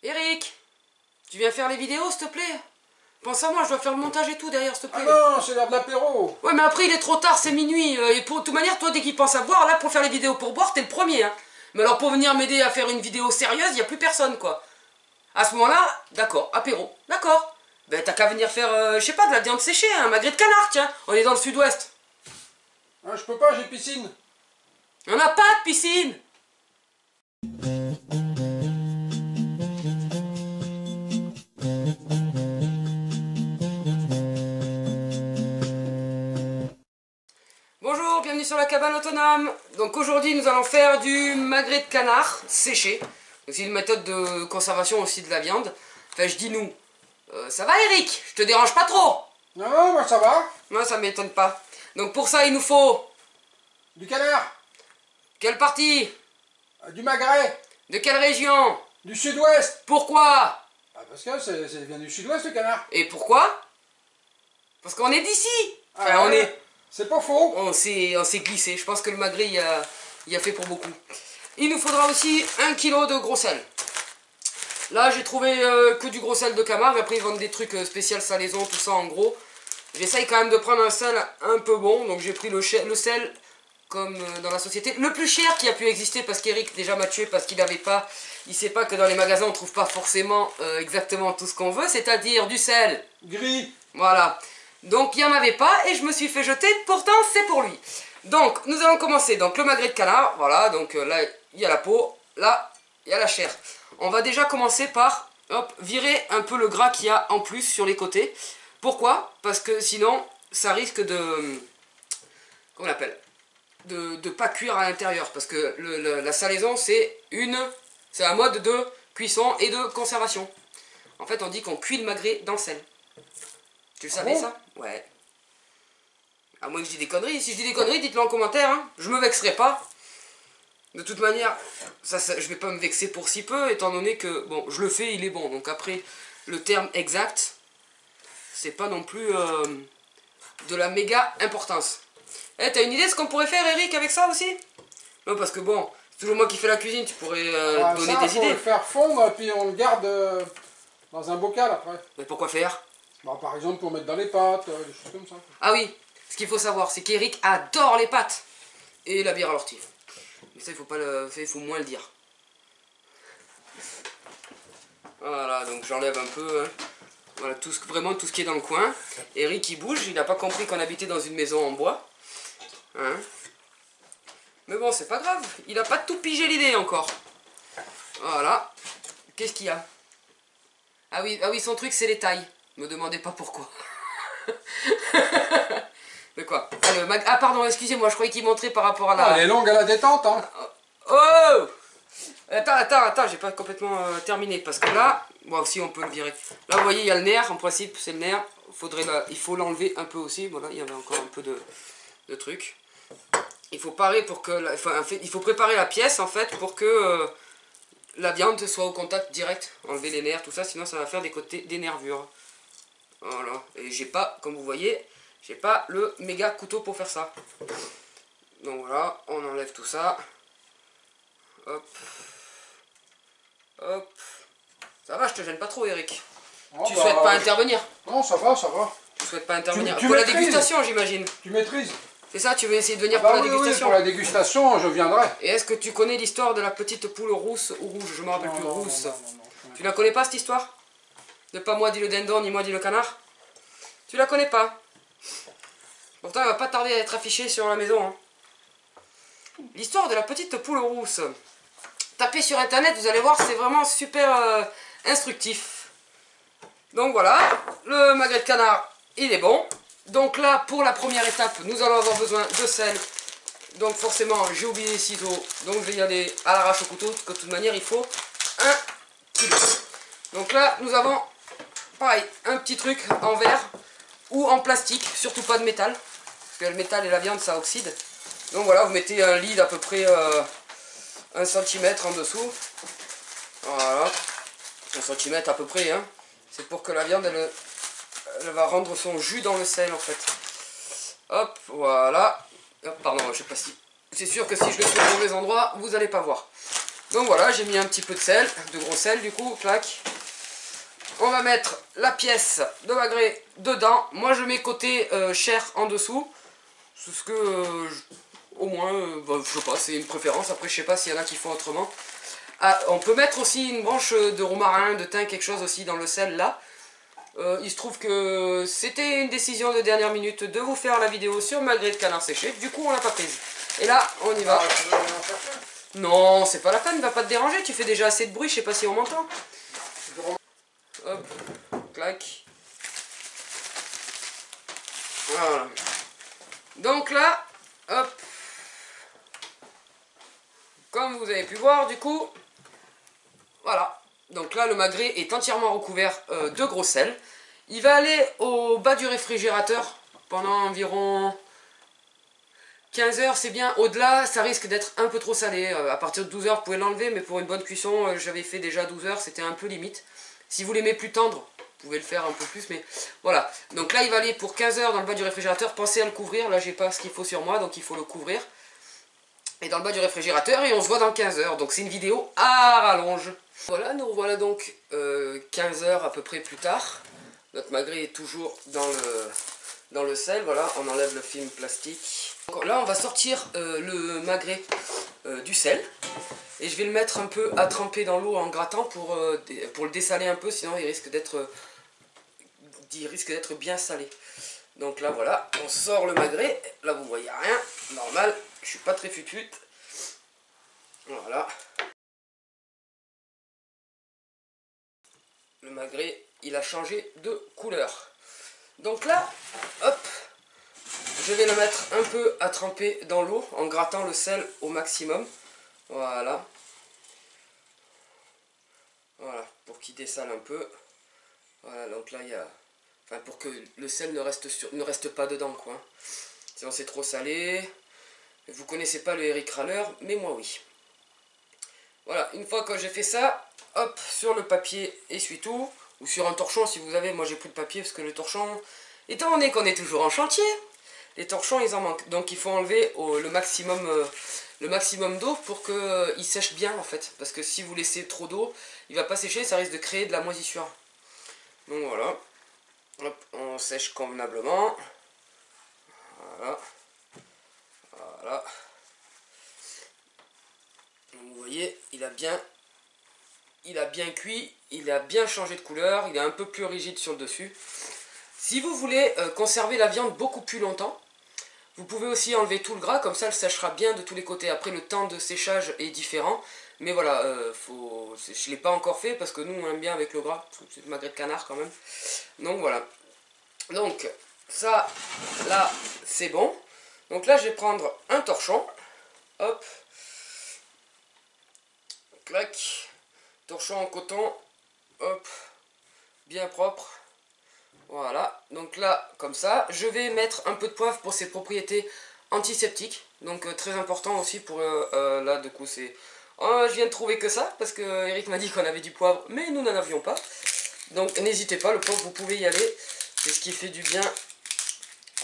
Eric, tu viens faire les vidéos, s'il te plaît? Pense à moi, je dois faire le montage et tout derrière, s'il te plaît. Ah non, c'est l'heure de l'apéro. Ouais, mais après, il est trop tard, c'est minuit. Et pour toute manière, toi, dès qu'il pense à boire, là, pour faire les vidéos pour boire, t'es le premier, hein. Mais alors, pour venir m'aider à faire une vidéo sérieuse, il n'y a plus personne, quoi. À ce moment-là, d'accord, apéro, d'accord. Ben, t'as qu'à venir faire, je sais pas, de la viande séchée, un magret de canard, tiens. On est dans le sud-ouest. Ah, je peux pas, j'ai piscine. On n'a pas de piscine. Bonjour, bienvenue sur la cabane autonome. Donc aujourd'hui nous allons faire du magret de canard séché. C'est une méthode de conservation aussi de la viande. Enfin je dis nous. Ça va Eric? Je te dérange pas trop? Non, non, moi ça va. Moi ça m'étonne pas. Donc pour ça il nous faut... Du canard. Quelle partie? Du magret. De quelle région? Du sud-ouest. Pourquoi? Ah, parce que ça vient du sud-ouest le canard. Et pourquoi? Parce qu'on est d'ici. Enfin Ah, on est... C'est pas faux. On s'est glissé. Je pense que le magret il a fait pour beaucoup. Il nous faudra aussi 1 kg de gros sel. Là j'ai trouvé que du gros sel de Camargue. Après ils vendent des trucs spécial salaison, tout ça en gros. J'essaye quand même de prendre un sel un peu bon. Donc j'ai pris le sel comme dans la société. Le plus cher qui a pu exister parce qu'Eric déjà m'a tué parce qu'il n'avait pas. Il sait pas que dans les magasins on trouve pas forcément exactement tout ce qu'on veut. C'est-à-dire du sel. Gris. Voilà. Donc il n'y en avait pas et je me suis fait jeter, pourtant c'est pour lui. Donc nous allons commencer, donc le magret de canard, voilà, donc là il y a la peau, là il y a la chair. On va déjà commencer par, hop, virer un peu le gras qu'il y a en plus sur les côtés. Pourquoi? Parce que sinon ça risque de, comment on appelle, de pas cuire à l'intérieur. Parce que la salaison c'est un mode de cuisson et de conservation. En fait on dit qu'on cuit le magret dans le sel. Tu le savais bon? ça? Ouais. À moins que je dis des conneries. Si je dis des conneries, dites-le en commentaire. Hein. Je me vexerai pas. De toute manière, ça, je vais pas me vexer pour si peu, étant donné que, bon, je le fais, il est bon. Donc après, le terme exact, c'est pas non plus de la méga importance. Eh, t'as une idée de ce qu'on pourrait faire, Eric, avec ça aussi? Non, parce que bon, c'est toujours moi qui fais la cuisine, tu pourrais donner ça, des faut idées. le faire fondre et puis on le garde dans un bocal après. Mais pourquoi faire? Bah, par exemple pour mettre dans les pâtes, des choses comme ça. Ah oui, ce qu'il faut savoir, c'est qu'Eric adore les pâtes et la bière à l'ortie. Mais ça, il faut pas il faut moins le dire. Voilà, donc j'enlève un peu, hein. Voilà, vraiment tout ce qui est dans le coin. Eric, il bouge, il n'a pas compris qu'on habitait dans une maison en bois. Hein. Mais bon, c'est pas grave, il n'a pas tout pigé l'idée encore. Voilà. Qu'est-ce qu'il y a? Ah oui, son truc, c'est les tailles. Me demandez pas pourquoi. De quoi? Ah pardon, excusez-moi, je croyais qu'il montrait par rapport à la... Elle est longue à la détente, hein. Oh! Attends, j'ai pas complètement terminé, parce que là, bon aussi on peut le virer. Là vous voyez, il y a le nerf, en principe c'est le nerf, il faut l'enlever un peu aussi, voilà, il y avait encore un peu de truc. Il faut parer pour que, il faut préparer la pièce en fait pour que la viande soit au contact direct, enlever les nerfs, tout ça, sinon ça va faire des nervures. Voilà, et j'ai pas, comme vous voyez, j'ai pas le méga couteau pour faire ça. Donc voilà, on enlève tout ça. Hop. Hop. Ça va, je te gêne pas trop, Eric. Oh, Tu souhaites pas intervenir? Non, ça va, ça va. Tu souhaites pas intervenir? Tu pour la maîtrises. dégustation, j'imagine. Tu maîtrises. C'est ça, tu veux essayer de venir Bah pour la oui, dégustation? oui, pour la dégustation, je viendrai. Et est-ce que tu connais l'histoire de la petite poule rousse ou rouge? Je me rappelle plus, Non, rousse. non, Tu la connais pas, cette histoire? De pas moi dit le dindon, ni moi dit le canard? Tu la connais pas? Pourtant, elle va pas tarder à être affichée sur la maison. Hein. L'histoire de la petite poule rousse. Tapez sur internet, vous allez voir, c'est vraiment super instructif. Donc voilà, le magret de canard, il est bon. Donc là, pour la première étape, nous allons avoir besoin de sel. Donc forcément, j'ai oublié les ciseaux, donc je vais y aller à l'arrache au couteau, parce que de toute manière, il faut 1 kilo. Donc là, nous avons, pareil, un petit truc en verre ou en plastique, surtout pas de métal, parce que le métal et la viande, ça oxyde. Donc voilà, vous mettez un lit d'à peu près 1 cm en dessous. Voilà, 1 cm à peu près, hein. C'est pour que la viande, elle va rendre son jus dans le sel, en fait. Hop, voilà. Hop, pardon, je sais pas si... C'est sûr que si je le fais au mauvais endroit, vous allez pas voir. Donc voilà, j'ai mis un petit peu de sel, de gros sel du coup, clac. On va mettre la pièce de magret dedans. Moi je mets côté chair en dessous. C'est ce que, au moins, bah, je sais pas, c'est une préférence. Après je sais pas s'il y en a qui font autrement. Ah, on peut mettre aussi une branche de romarin, de thym, quelque chose aussi dans le sel là. Il se trouve que c'était une décision de dernière minute de vous faire la vidéo sur magret de canard séché. Du coup on l'a pas prise. Et là on y va. Non, c'est pas la peine, va pas te déranger, tu fais déjà assez de bruit, je sais pas si on m'entend. Hop, clac. Voilà. Donc là, hop. Comme vous avez pu voir, du coup, voilà. Donc là, le magret est entièrement recouvert de gros sel. Il va aller au bas du réfrigérateur pendant environ 15 heures, c'est bien. Au-delà, ça risque d'être un peu trop salé. À partir de 12 heures, vous pouvez l'enlever, mais pour une bonne cuisson, j'avais fait déjà 12 heures, c'était un peu limite. Si vous l'aimez plus tendre, vous pouvez le faire un peu plus, mais voilà. Donc là, il va aller pour 15 heures dans le bas du réfrigérateur. Pensez à le couvrir. Là, j'ai pas ce qu'il faut sur moi, donc il faut le couvrir. Et dans le bas du réfrigérateur, et on se voit dans 15 heures. Donc c'est une vidéo à rallonge. Voilà, nous revoilà donc 15 heures à peu près plus tard. Notre magret est toujours dans le sel. Voilà, on enlève le film plastique. Donc là, on va sortir le magret du sel. Et je vais le mettre un peu à tremper dans l'eau en grattant pour le dessaler un peu, sinon il risque d'être bien salé. Donc là voilà, on sort le magret. Là vous voyez rien, normal, je suis pas très futute. Voilà. Le magret, il a changé de couleur. Donc là, hop, je vais le mettre un peu à tremper dans l'eau en grattant le sel au maximum. Voilà. Voilà, pour qu'il dessale un peu. Voilà, donc là il y a... Enfin, pour que le sel ne reste pas dedans, quoi. Sinon c'est trop salé. Vous connaissez pas le Eric Râler, mais moi oui. Voilà, une fois que j'ai fait ça, hop, sur le papier essuie-tout, ou sur un torchon si vous avez. Moi j'ai pris de papier parce que le torchon, étant donné qu'on est toujours en chantier, les torchons ils en manquent. Donc il faut enlever le maximum d'eau pour qu'il sèche bien en fait. Parce que si vous laissez trop d'eau, il va pas sécher, ça risque de créer de la moisissure. Donc voilà. Hop, on sèche convenablement. Voilà. Voilà. Vous voyez, il a bien cuit, il a bien changé de couleur, il est un peu plus rigide sur le dessus. Si vous voulez conserver la viande beaucoup plus longtemps, vous pouvez aussi enlever tout le gras, comme ça elle séchera bien de tous les côtés. Après le temps de séchage est différent, mais voilà, je ne l'ai pas encore fait parce que nous on aime bien avec le gras, c'est du magret de canard quand même. Donc voilà. Donc ça, là, c'est bon. Donc là je vais prendre un torchon, hop, clac, torchon en coton, hop, bien propre. Voilà, donc là, comme ça, je vais mettre un peu de poivre pour ses propriétés antiseptiques. Donc très important aussi pour, là du coup c'est... Oh, je viens de trouver que ça, parce que Eric m'a dit qu'on avait du poivre, mais nous n'en avions pas. Donc n'hésitez pas, le poivre vous pouvez y aller. C'est ce qui fait du bien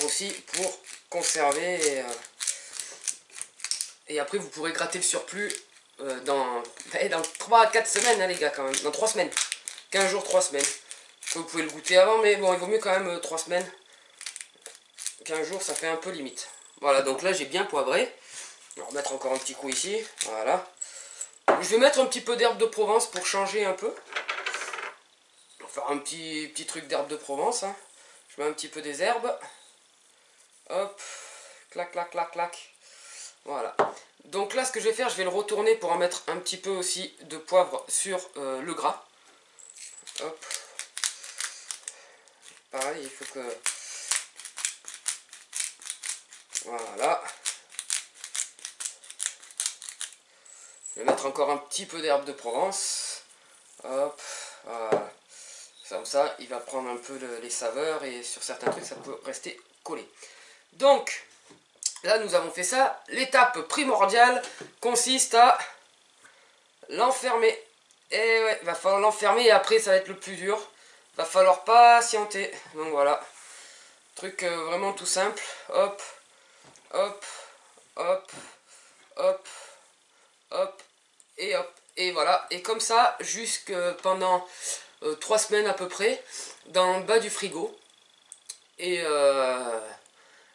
aussi pour conserver. Et après vous pourrez gratter le surplus dans 3 à 4 semaines, hein, les gars, quand même. Dans 3 semaines. 15 jours, 3 semaines. Vous pouvez le goûter avant, mais bon, il vaut mieux quand même 3 semaines. 15 jours, ça fait un peu limite. Voilà, donc là, j'ai bien poivré. On va remettre encore un petit coup ici. Voilà. Je vais mettre un petit peu d'herbe de Provence pour changer un peu. On va faire un petit truc d'herbe de Provence. Hein. Je mets un petit peu des herbes. Hop. Clac, clac, clac, clac. Voilà. Donc là, ce que je vais faire, je vais le retourner pour en mettre un petit peu aussi de poivre sur le gras. Hop. Pareil, il faut que... Voilà. Je vais mettre encore un petit peu d'herbe de Provence. Hop. Voilà. Comme ça, il va prendre un peu les saveurs et sur certains trucs, ça peut rester collé. Donc, là, nous avons fait ça. L'étape primordiale consiste à l'enfermer. Et ouais, il va falloir l'enfermer et après, ça va être le plus dur. Il va falloir patienter. Donc voilà. Truc vraiment tout simple. Hop. Hop, hop, hop, hop, et hop. Et voilà, et comme ça, jusque pendant 3 semaines à peu près, dans le bas du frigo. Et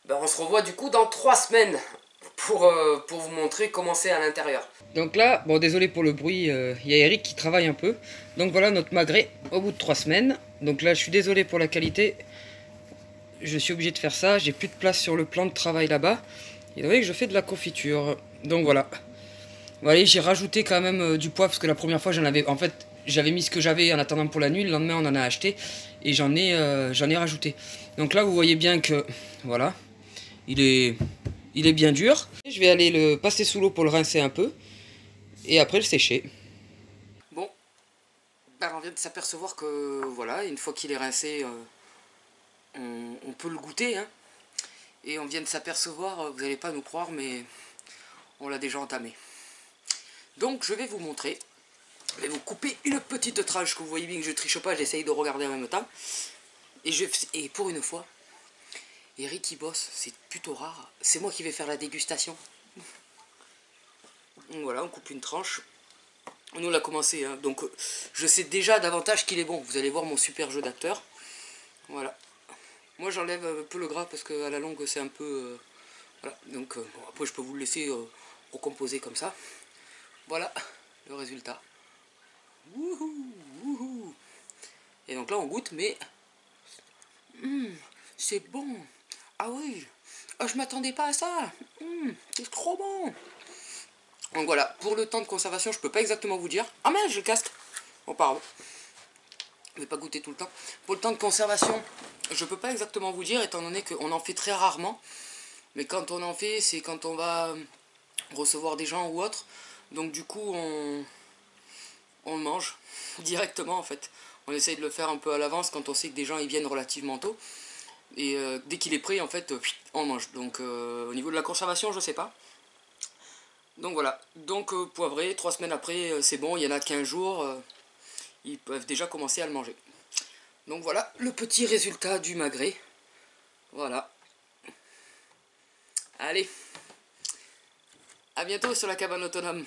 ben on se revoit du coup dans 3 semaines pour vous montrer comment c'est à l'intérieur. Donc là, bon désolé pour le bruit, il y a Eric qui travaille un peu. Donc voilà notre magret au bout de 3 semaines. Donc là je suis désolé pour la qualité. Je suis obligé de faire ça, j'ai plus de place sur le plan de travail là-bas. Et vous voyez que je fais de la confiture. Donc voilà. Voilà, j'ai rajouté quand même du poids parce que la première fois j'en avais... En fait, j'avais mis ce que j'avais en attendant pour la nuit. Le lendemain on en a acheté et j'en ai rajouté. Donc là vous voyez bien que... Voilà. Il est bien dur. Je vais aller le passer sous l'eau pour le rincer un peu. Et après le sécher. Bon. Ben, on vient de s'apercevoir que voilà, une fois qu'il est rincé, on peut le goûter. Hein. Et on vient de s'apercevoir, vous n'allez pas nous croire, mais on l'a déjà entamé. Donc je vais vous montrer. Je vais vous couper une petite tranche que vous voyez bien que je triche pas, j'essaye de regarder en même temps. Et pour une fois, Eric qui bosse, c'est plutôt rare. C'est moi qui vais faire la dégustation. Donc voilà, on coupe une tranche. Nous on l'a commencé, hein. Donc je sais déjà davantage qu'il est bon. Vous allez voir mon super jeu d'acteur. Voilà. Moi j'enlève un peu le gras parce qu'à la longue c'est un peu... voilà. Donc bon, après je peux vous le laisser recomposer comme ça. Voilà le résultat. Wouhou, wouhou. Et donc là on goûte, mais... c'est bon. Ah oui, ah, je m'attendais pas à ça. C'est trop bon. Donc voilà, pour le temps de conservation, je peux pas exactement vous dire. Ah mais j'ai le casque. Oh pardon. Je vais pas goûter tout le temps. Pour le temps de conservation, je peux pas exactement vous dire, étant donné qu'on en fait très rarement. Mais quand on en fait, c'est quand on va recevoir des gens ou autre. Donc du coup, on le mange directement en fait. On essaye de le faire un peu à l'avance quand on sait que des gens ils viennent relativement tôt. Et dès qu'il est prêt, en fait, on le mange. Donc au niveau de la conservation, je sais pas. Donc voilà. Donc poivré, 3 semaines après, c'est bon. Il y en a 15 jours. Ils peuvent déjà commencer à le manger. Donc voilà le petit résultat du magret. Voilà. Allez. À bientôt sur la cabane autonome.